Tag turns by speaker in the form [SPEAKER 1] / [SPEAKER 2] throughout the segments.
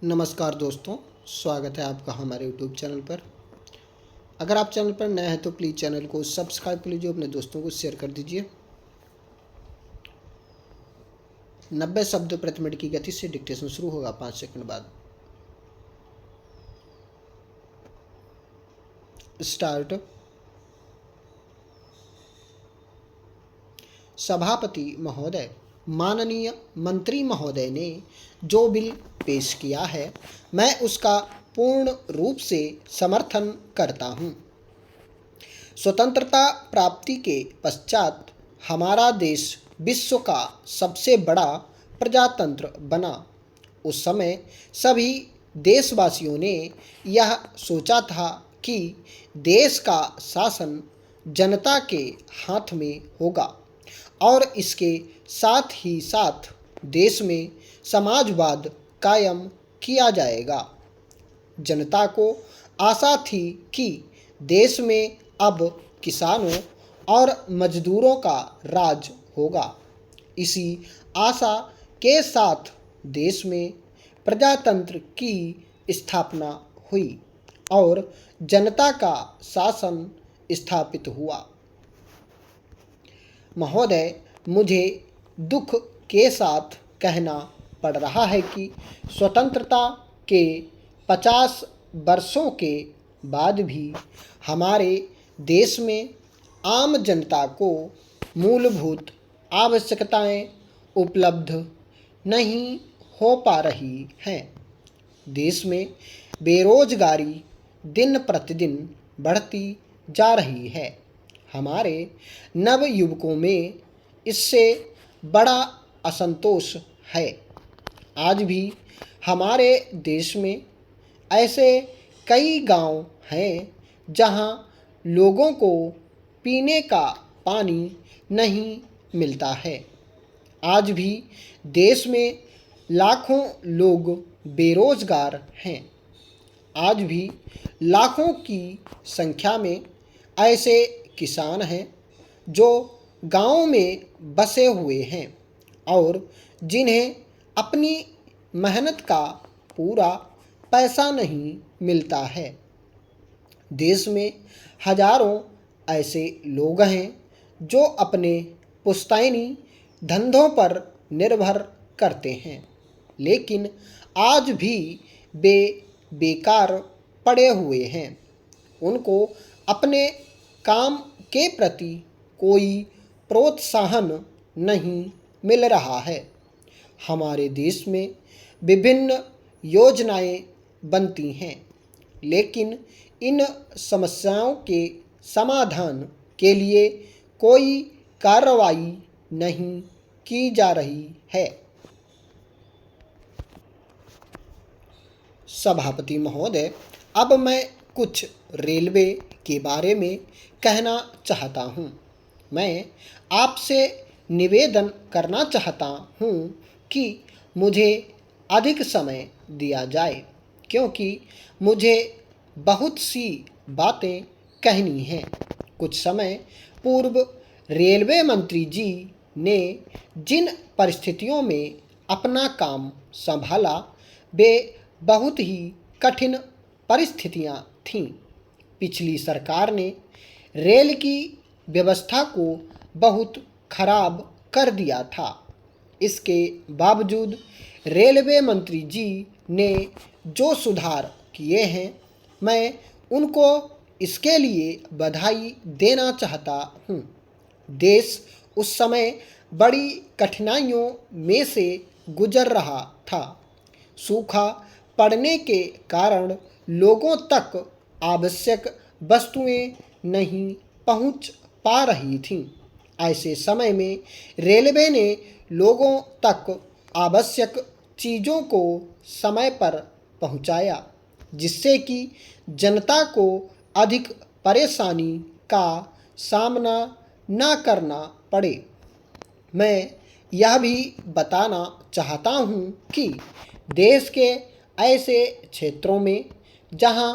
[SPEAKER 1] नमस्कार दोस्तों, स्वागत है आपका हमारे यूट्यूब चैनल पर। अगर आप चैनल पर नए हैं तो प्लीज़ चैनल को सब्सक्राइब कर लीजिए, अपने दोस्तों को शेयर कर दीजिए। 90 शब्द प्रति मिनट की गति से डिक्टेशन शुरू होगा 5 सेकंड बाद। स्टार्ट। सभापति महोदय, माननीय मंत्री महोदय ने जो बिल पेश किया है, मैं उसका पूर्ण रूप से समर्थन करता हूँ। स्वतंत्रता प्राप्ति के पश्चात हमारा देश विश्व का सबसे बड़ा प्रजातंत्र बना। उस समय सभी देशवासियों ने यह सोचा था कि देश का शासन जनता के हाथ में होगा और इसके साथ ही साथ देश में समाजवाद कायम किया जाएगा। जनता को आशा थी कि देश में अब किसानों और मजदूरों का राज होगा। इसी आशा के साथ देश में प्रजातंत्र की स्थापना हुई और जनता का शासन स्थापित हुआ। महोदय, मुझे दुख के साथ कहना पड़ रहा है कि स्वतंत्रता के 50 वर्षों के बाद भी हमारे देश में आम जनता को मूलभूत आवश्यकताएं उपलब्ध नहीं हो पा रही हैं। देश में बेरोजगारी दिन प्रतिदिन बढ़ती जा रही है। हमारे नवयुवकों में इससे बड़ा असंतोष है। आज भी हमारे देश में ऐसे कई गांव हैं जहां लोगों को पीने का पानी नहीं मिलता है। आज भी देश में लाखों लोग बेरोजगार हैं। आज भी लाखों की संख्या में ऐसे किसान हैं जो गांव में बसे हुए हैं और जिन्हें अपनी मेहनत का पूरा पैसा नहीं मिलता है। देश में हजारों ऐसे लोग हैं जो अपने पुश्तैनी धंधों पर निर्भर करते हैं, लेकिन आज भी वे बेकार पड़े हुए हैं। उनको अपने काम के प्रति कोई प्रोत्साहन नहीं मिल रहा है। हमारे देश में विभिन्न योजनाएं बनती हैं, लेकिन इन समस्याओं के समाधान के लिए कोई कार्रवाई नहीं की जा रही है। सभापति महोदय, अब मैं कुछ रेलवे के बारे में कहना चाहता हूँ। मैं आपसे निवेदन करना चाहता हूँ कि मुझे अधिक समय दिया जाए, क्योंकि मुझे बहुत सी बातें कहनी हैं। कुछ समय पूर्व रेलवे मंत्री जी ने जिन परिस्थितियों में अपना काम संभाला, वे बहुत ही कठिन परिस्थितियां थीं। पिछली सरकार ने रेल की व्यवस्था को बहुत खराब कर दिया था। इसके बावजूद रेलवे मंत्री जी ने जो सुधार किए हैं, मैं उनको इसके लिए बधाई देना चाहता हूँ। देश उस समय बड़ी कठिनाइयों में से गुजर रहा था। सूखा पड़ने के कारण लोगों तक आवश्यक वस्तुएं नहीं पहुंच पा रही थीं। ऐसे समय में रेलवे ने लोगों तक आवश्यक चीज़ों को समय पर पहुंचाया, जिससे कि जनता को अधिक परेशानी का सामना न करना पड़े। मैं यह भी बताना चाहता हूँ कि देश के ऐसे क्षेत्रों में जहाँ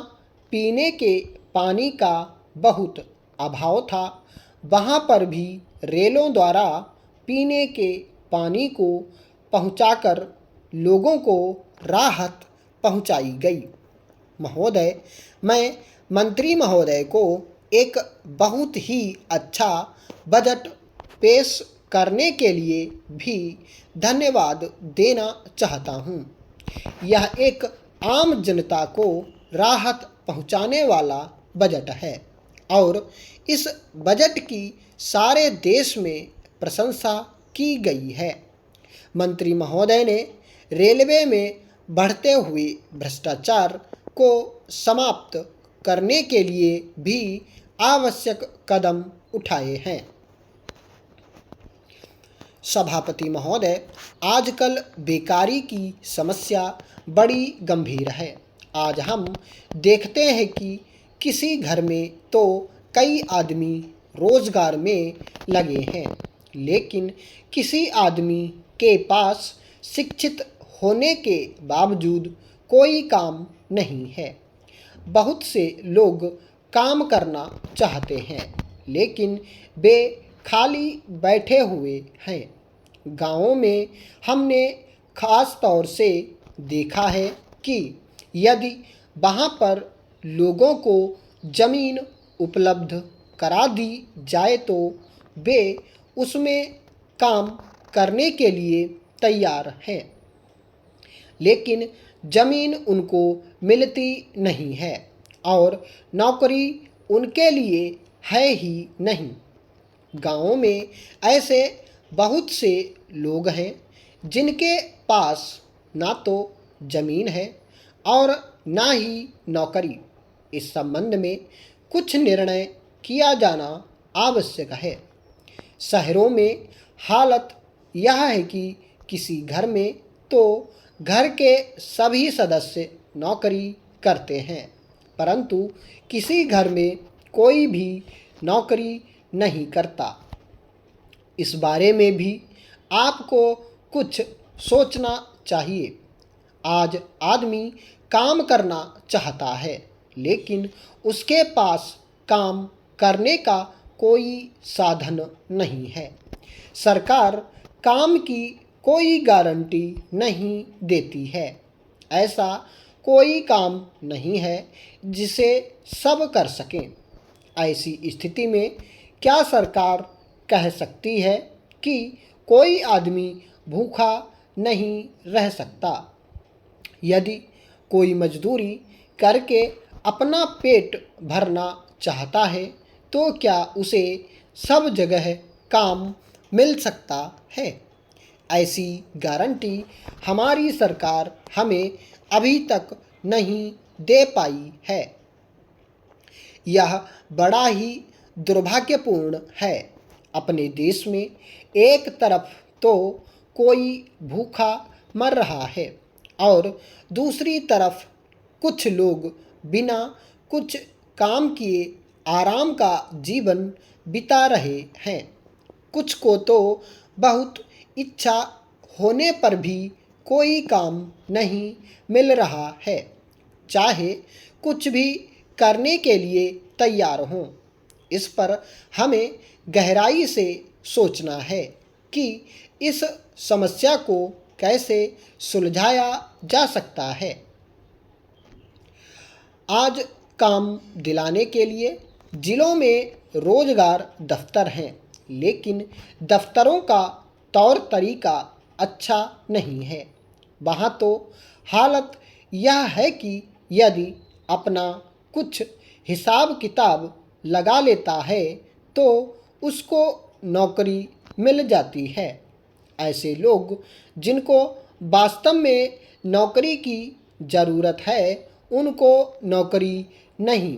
[SPEAKER 1] पीने के पानी का बहुत अभाव था, वहाँ पर भी रेलों द्वारा पीने के पानी को पहुँचाकर लोगों को राहत पहुंचाई गई। महोदय, मैं मंत्री महोदय को एक बहुत ही अच्छा बजट पेश करने के लिए भी धन्यवाद देना चाहता हूँ। यह एक आम जनता को राहत पहुँचाने वाला बजट है और इस बजट की सारे देश में प्रशंसा की गई है। मंत्री महोदय ने रेलवे में बढ़ते हुए भ्रष्टाचार को समाप्त करने के लिए भी आवश्यक कदम उठाए हैं। सभापति महोदय, आजकल बेकारी की समस्या बड़ी गंभीर है। आज हम देखते हैं कि किसी घर में तो कई आदमी रोजगार में लगे हैं, लेकिन किसी आदमी के पास शिक्षित होने के बावजूद कोई काम नहीं है। बहुत से लोग काम करना चाहते हैं, लेकिन वे खाली बैठे हुए हैं। गाँवों में हमने खास तौर से देखा है कि यदि वहाँ पर लोगों को ज़मीन उपलब्ध करा दी जाए तो वे उसमें काम करने के लिए तैयार हैं, लेकिन ज़मीन उनको मिलती नहीं है और नौकरी उनके लिए है ही नहीं। गाँवों में ऐसे बहुत से लोग हैं जिनके पास ना तो ज़मीन है और ना ही नौकरी। इस संबंध में कुछ निर्णय किया जाना आवश्यक है। शहरों में हालत यह है कि किसी घर में तो घर के सभी सदस्य नौकरी करते हैं, परंतु किसी घर में कोई भी नौकरी नहीं करता। इस बारे में भी आपको कुछ सोचना चाहिए। आज आदमी काम करना चाहता है, लेकिन उसके पास काम करने का कोई साधन नहीं है। सरकार काम की कोई गारंटी नहीं देती है। ऐसा कोई काम नहीं है जिसे सब कर सकें। ऐसी स्थिति में क्या सरकार कह सकती है कि कोई आदमी भूखा नहीं रह सकता? यदि कोई मजदूरी करके अपना पेट भरना चाहता है तो क्या उसे सब जगह काम मिल सकता है? ऐसी गारंटी हमारी सरकार हमें अभी तक नहीं दे पाई है। यह बड़ा ही दुर्भाग्यपूर्ण है। अपने देश में एक तरफ तो कोई भूखा मर रहा है और दूसरी तरफ कुछ लोग बिना कुछ काम किए आराम का जीवन बिता रहे हैं। कुछ को तो बहुत इच्छा होने पर भी कोई काम नहीं मिल रहा है, चाहे कुछ भी करने के लिए तैयार हों। इस पर हमें गहराई से सोचना है कि इस समस्या को कैसे सुलझाया जा सकता है। आज काम दिलाने के लिए जिलों में रोजगार दफ्तर हैं, लेकिन दफ्तरों का तौर तरीका अच्छा नहीं है। वहाँ तो हालत यह है कि यदि अपना कुछ हिसाब किताब लगा लेता है तो उसको नौकरी मिल जाती है। ऐसे लोग जिनको वास्तव में नौकरी की ज़रूरत है उनको नौकरी नहीं,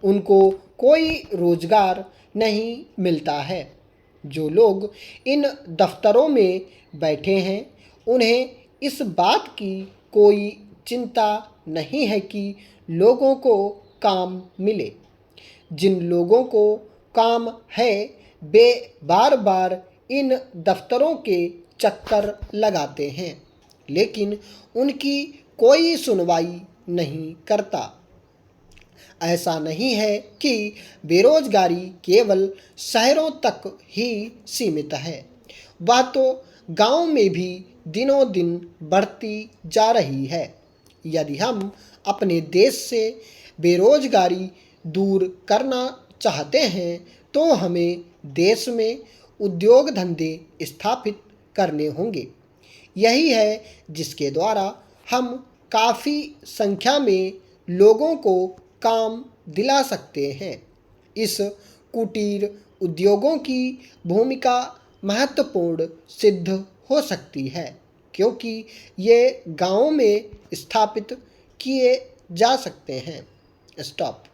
[SPEAKER 1] उनको कोई रोज़गार नहीं मिलता है। जो लोग इन दफ्तरों में बैठे हैं उन्हें इस बात की कोई चिंता नहीं है कि लोगों को काम मिले। जिन लोगों को काम है वे बार बार इन दफ्तरों के चक्कर लगाते हैं, लेकिन उनकी कोई सुनवाई नहीं करता। ऐसा नहीं है कि बेरोजगारी केवल शहरों तक ही सीमित है, वह तो गांव में भी दिनों दिन बढ़ती जा रही है। यदि हम अपने देश से बेरोजगारी दूर करना चाहते हैं तो हमें देश में उद्योग धंधे स्थापित करने होंगे। यही है जिसके द्वारा हम काफ़ी संख्या में लोगों को काम दिला सकते हैं। इस कुटीर उद्योगों की भूमिका महत्वपूर्ण सिद्ध हो सकती है क्योंकि ये गाँव में स्थापित किए जा सकते हैं। स्टॉप।